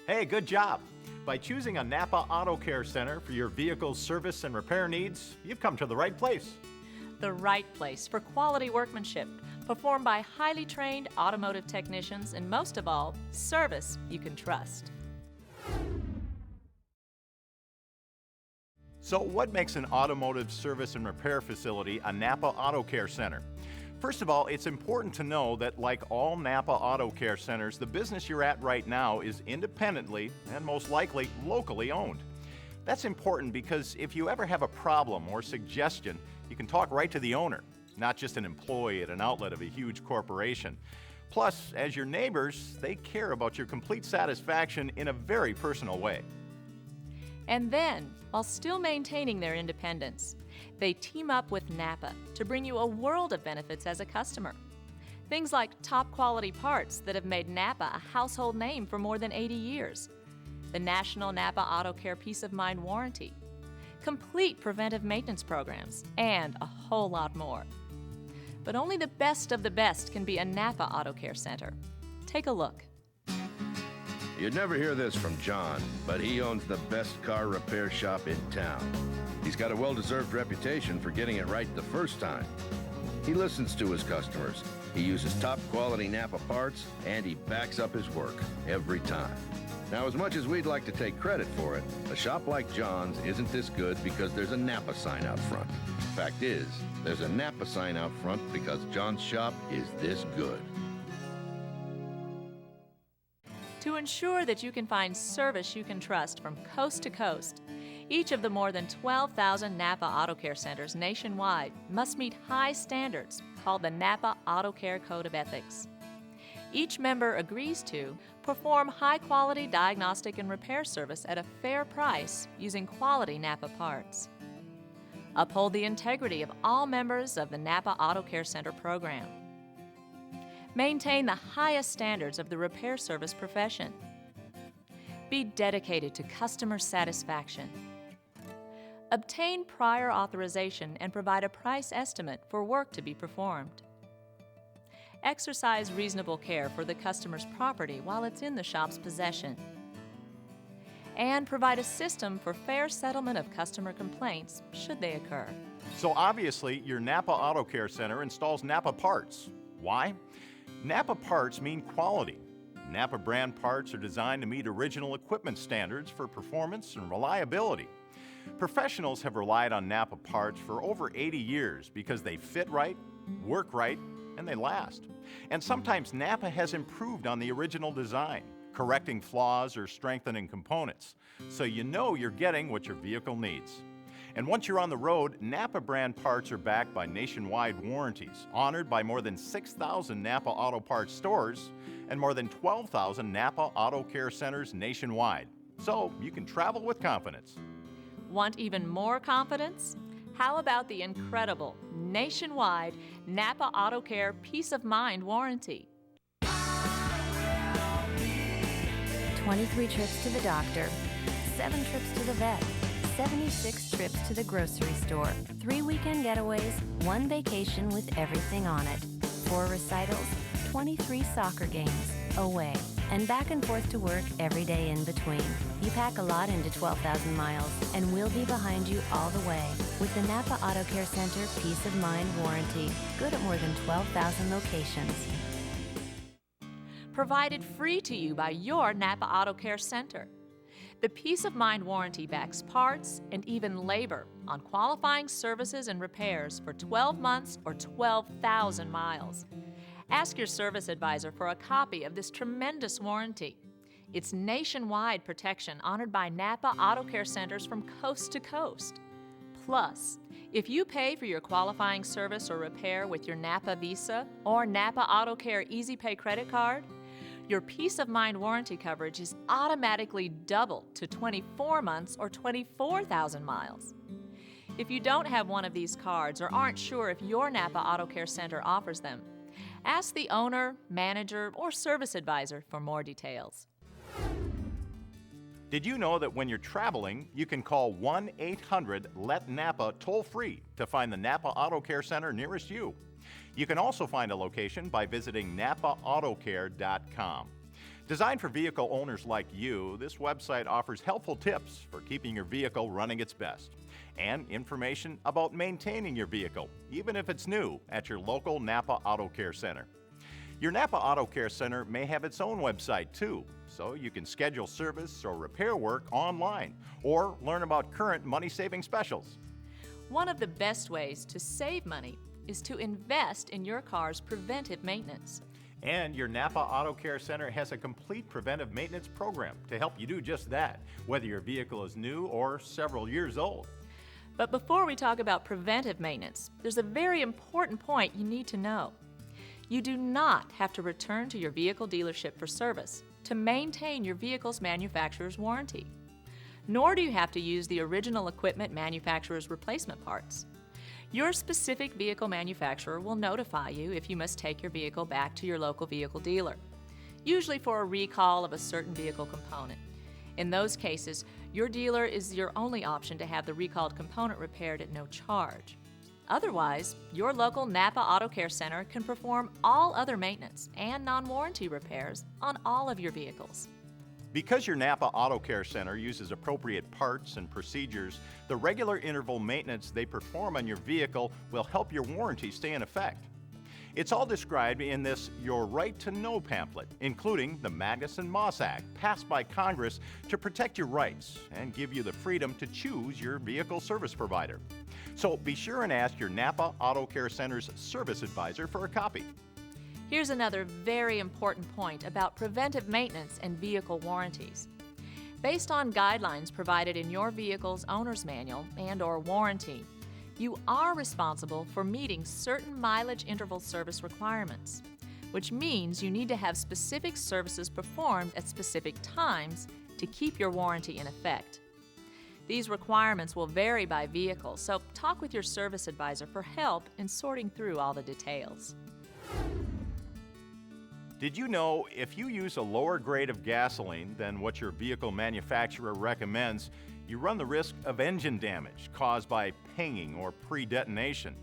Hey, good job! By choosing a NAPA Autocare Center for your vehicle's service and repair needs, you've come to the right place. The right place for quality workmanship, performed by highly trained automotive technicians, and most of all, service you can trust. So what makes an automotive service and repair facility a NAPA Autocare Center? First of all, it's important to know that like all NAPA Autocare Centers, the business you're at right now is independently and most likely locally owned. That's important because if you ever have a problem or suggestion, you can talk right to the owner, not just an employee at an outlet of a huge corporation. Plus, as your neighbors, they care about your complete satisfaction in a very personal way. And then, while still maintaining their independence, they team up with NAPA to bring you a world of benefits as a customer. Things like top quality parts that have made NAPA a household name for more than 80 years, the National NAPA Autocare Peace of Mind Warranty, complete preventive maintenance programs, and a whole lot more. But only the best of the best can be a NAPA Autocare Center. Take a look. You'd never hear this from John, but he owns the best car repair shop in town. He's got a well-deserved reputation for getting it right the first time. He listens to his customers. He uses top-quality NAPA parts, and he backs up his work every time. Now, as much as we'd like to take credit for it, a shop like John's isn't this good because there's a NAPA sign out front. Fact is, there's a NAPA sign out front because John's shop is this good. To ensure that you can find service you can trust from coast to coast, each of the more than 12,000 NAPA Autocare centers nationwide must meet high standards called the NAPA Autocare Code of Ethics. Each member agrees to perform high-quality diagnostic and repair service at a fair price using quality NAPA parts. Uphold the integrity of all members of the NAPA Autocare Center program. Maintain the highest standards of the repair service profession. Be dedicated to customer satisfaction. Obtain prior authorization and provide a price estimate for work to be performed. Exercise reasonable care for the customer's property while it's in the shop's possession. And provide a system for fair settlement of customer complaints should they occur. So obviously, your NAPA Autocare Center installs NAPA parts. Why? NAPA parts mean quality. NAPA brand parts are designed to meet original equipment standards for performance and reliability. Professionals have relied on NAPA parts for over 80 years because they fit right, work right, and they last. And sometimes NAPA has improved on the original design, correcting flaws or strengthening components, so you know you're getting what your vehicle needs. And once you're on the road, NAPA brand parts are backed by nationwide warranties, honored by more than 6,000 NAPA Auto Parts stores and more than 12,000 NAPA Auto Care Centers nationwide. So you can travel with confidence. Want even more confidence? How about the incredible nationwide NAPA Autocare Peace of Mind Warranty? 23 trips to the doctor, 7 trips to the vet, 76 trips to the grocery store, 3 weekend getaways, 1 vacation with everything on it, 4 recitals, 23 soccer games, away, and back and forth to work every day in between. You pack a lot into 12,000 miles, and we'll be behind you all the way with the NAPA Autocare Center Peace of Mind Warranty, good at more than 12,000 locations. Provided free to you by your NAPA Autocare Center. The Peace of Mind Warranty backs parts and even labor on qualifying services and repairs for 12 months or 12,000 miles. Ask your service advisor for a copy of this tremendous warranty. It's nationwide protection honored by NAPA Autocare Centers from coast to coast. Plus, if you pay for your qualifying service or repair with your NAPA Visa or NAPA Autocare Easy Pay credit card, your Peace of Mind warranty coverage is automatically doubled to 24 months or 24,000 miles. If you don't have one of these cards or aren't sure if your NAPA Autocare Center offers them, ask the owner, manager, or service advisor for more details. Did you know that when you're traveling, you can call 1-800-LET-NAPA toll-free to find the NAPA Autocare Center nearest you? You can also find a location by visiting napaautocare.com. Designed for vehicle owners like you, this website offers helpful tips for keeping your vehicle running its best and information about maintaining your vehicle, even if it's new, at your local NAPA Autocare Center. Your NAPA Autocare Center may have its own website too, so you can schedule service or repair work online or learn about current money-saving specials. One of the best ways to save money is to invest in your car's preventive maintenance. And your NAPA Autocare Center has a complete preventive maintenance program to help you do just that, whether your vehicle is new or several years old. But before we talk about preventive maintenance, there's a very important point you need to know. You do not have to return to your vehicle dealership for service to maintain your vehicle's manufacturer's warranty. Nor do you have to use the original equipment manufacturer's replacement parts. Your specific vehicle manufacturer will notify you if you must take your vehicle back to your local vehicle dealer, usually for a recall of a certain vehicle component. In those cases, your dealer is your only option to have the recalled component repaired at no charge. Otherwise, your local NAPA Autocare Center can perform all other maintenance and non-warranty repairs on all of your vehicles. Because your NAPA Autocare Center uses appropriate parts and procedures, the regular interval maintenance they perform on your vehicle will help your warranty stay in effect. It's all described in this Your Right to Know pamphlet, including the Magnuson-Moss Act, passed by Congress to protect your rights and give you the freedom to choose your vehicle service provider. So be sure and ask your NAPA Autocare Center's service advisor for a copy. Here's another very important point about preventive maintenance and vehicle warranties. Based on guidelines provided in your vehicle's owner's manual and/or warranty, you are responsible for meeting certain mileage interval service requirements, which means you need to have specific services performed at specific times to keep your warranty in effect. These requirements will vary by vehicle, so talk with your service advisor for help in sorting through all the details. Did you know if you use a lower grade of gasoline than what your vehicle manufacturer recommends, you run the risk of engine damage caused by pinging or pre-detonation?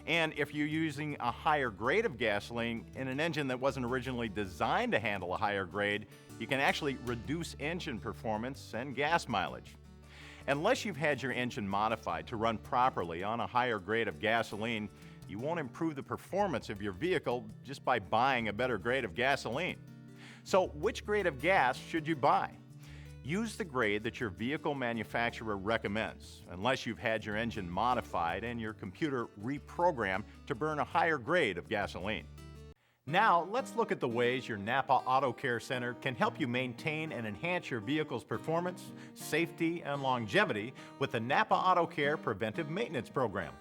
And if you're using a higher grade of gasoline in an engine that wasn't originally designed to handle a higher grade, you can actually reduce engine performance and gas mileage. Unless you've had your engine modified to run properly on a higher grade of gasoline, you won't improve the performance of your vehicle just by buying a better grade of gasoline. So which grade of gas should you buy? Use the grade that your vehicle manufacturer recommends, unless you've had your engine modified and your computer reprogrammed to burn a higher grade of gasoline. Now, let's look at the ways your NAPA Autocare Center can help you maintain and enhance your vehicle's performance, safety, and longevity with the NAPA Autocare Preventive Maintenance Program.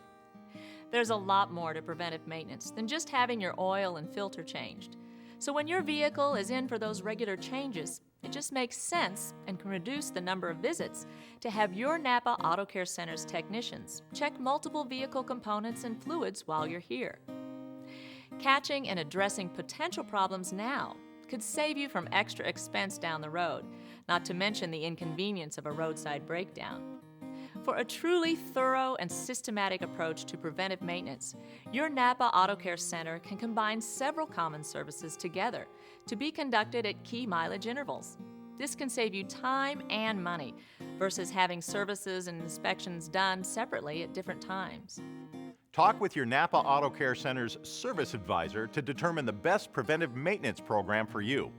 There's a lot more to preventive maintenance than just having your oil and filter changed. So when your vehicle is in for those regular changes, it just makes sense and can reduce the number of visits to have your NAPA Autocare Center's technicians check multiple vehicle components and fluids while you're here. Catching and addressing potential problems now could save you from extra expense down the road, not to mention the inconvenience of a roadside breakdown. For a truly thorough and systematic approach to preventive maintenance, your NAPA Autocare Center can combine several common services together to be conducted at key mileage intervals. This can save you time and money versus having services and inspections done separately at different times. Talk with your NAPA Autocare Center's service advisor to determine the best preventive maintenance program for you.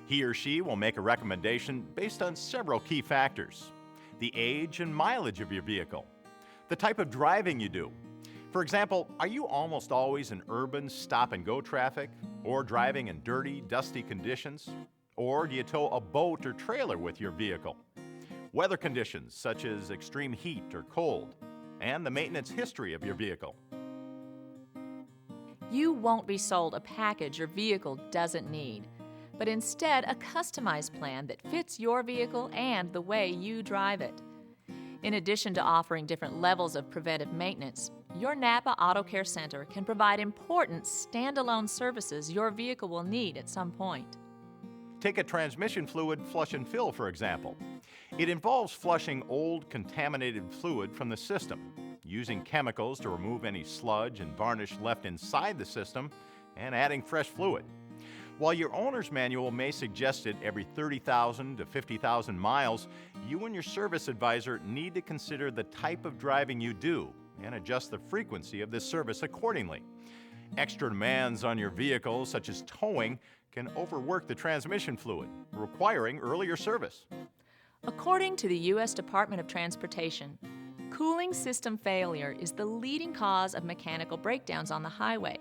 He or she will make a recommendation based on several key factors: the age and mileage of your vehicle, the type of driving you do. For example, are you almost always in urban stop-and-go traffic, or driving in dirty, dusty conditions? Or do you tow a boat or trailer with your vehicle? Weather conditions such as extreme heat or cold, and the maintenance history of your vehicle. You won't be sold a package your vehicle doesn't need, but instead a customized plan that fits your vehicle and the way you drive it. In addition to offering different levels of preventive maintenance, your NAPA Autocare Center can provide important standalone services your vehicle will need at some point. Take a transmission fluid flush and fill, for example. It involves flushing old, contaminated fluid from the system, using chemicals to remove any sludge and varnish left inside the system, and adding fresh fluid. While your owner's manual may suggest it every 30,000 to 50,000 miles, you and your service advisor need to consider the type of driving you do and adjust the frequency of this service accordingly. Extra demands on your vehicle, such as towing, can overwork the transmission fluid, requiring earlier service. According to the U.S. Department of Transportation, cooling system failure is the leading cause of mechanical breakdowns on the highway.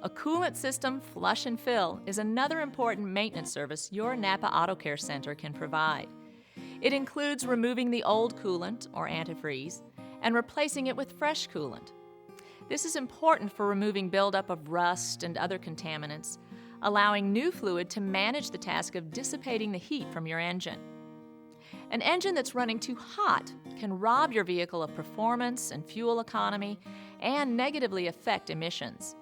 A coolant system flush and fill is another important maintenance service your NAPA Autocare Center can provide. It includes removing the old coolant, or antifreeze, and replacing it with fresh coolant. This is important for removing buildup of rust and other contaminants, allowing new fluid to manage the task of dissipating the heat from your engine. An engine that's running too hot can rob your vehicle of performance and fuel economy and negatively affect emissions.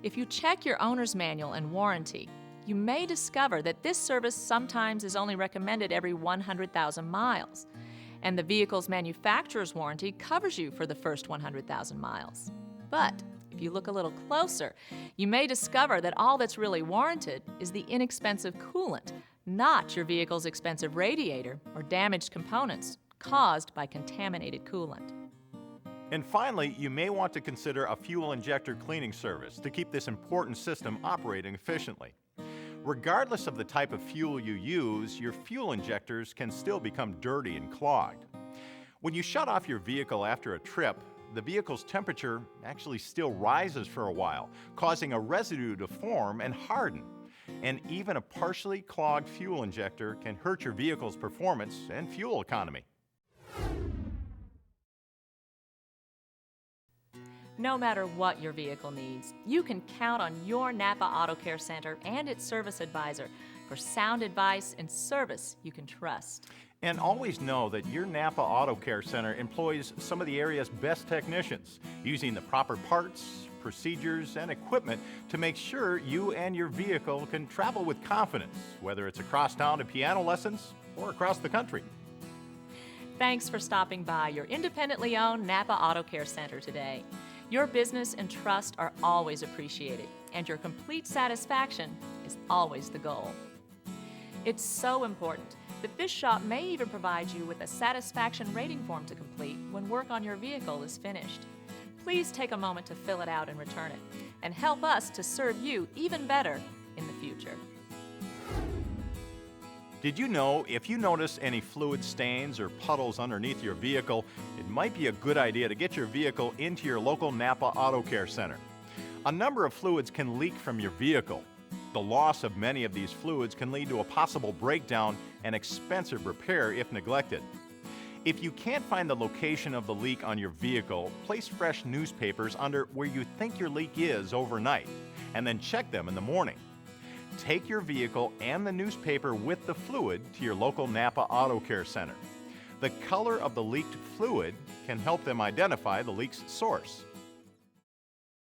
If you check your owner's manual and warranty, you may discover that this service sometimes is only recommended every 100,000 miles, and the vehicle's manufacturer's warranty covers you for the first 100,000 miles. But if you look a little closer, you may discover that all that's really warranted is the inexpensive coolant, not your vehicle's expensive radiator or damaged components caused by contaminated coolant. And finally, you may want to consider a fuel injector cleaning service to keep this important system operating efficiently. Regardless of the type of fuel you use, your fuel injectors can still become dirty and clogged. When you shut off your vehicle after a trip, the vehicle's temperature actually still rises for a while, causing a residue to form and harden. And even a partially clogged fuel injector can hurt your vehicle's performance and fuel economy. No matter what your vehicle needs, you can count on your NAPA Autocare Center and its service advisor for sound advice and service you can trust. And always know that your NAPA Autocare Center employs some of the area's best technicians, using the proper parts, procedures, and equipment to make sure you and your vehicle can travel with confidence, whether it's across town to piano lessons or across the country. Thanks for stopping by your independently owned NAPA Autocare Center today. Your business and trust are always appreciated, and your complete satisfaction is always the goal. It's so important that this shop may even provide you with a satisfaction rating form to complete when work on your vehicle is finished. Please take a moment to fill it out and return it, and help us to serve you even better in the future. Did you know if you notice any fluid stains or puddles underneath your vehicle, it might be a good idea to get your vehicle into your local NAPA Autocare Center. A number of fluids can leak from your vehicle. The loss of many of these fluids can lead to a possible breakdown and expensive repair if neglected. If you can't find the location of the leak on your vehicle, place fresh newspapers under where you think your leak is overnight, and then check them in the morning. Take your vehicle and the newspaper with the fluid to your local NAPA Autocare Center. The color of the leaked fluid can help them identify the leak's source.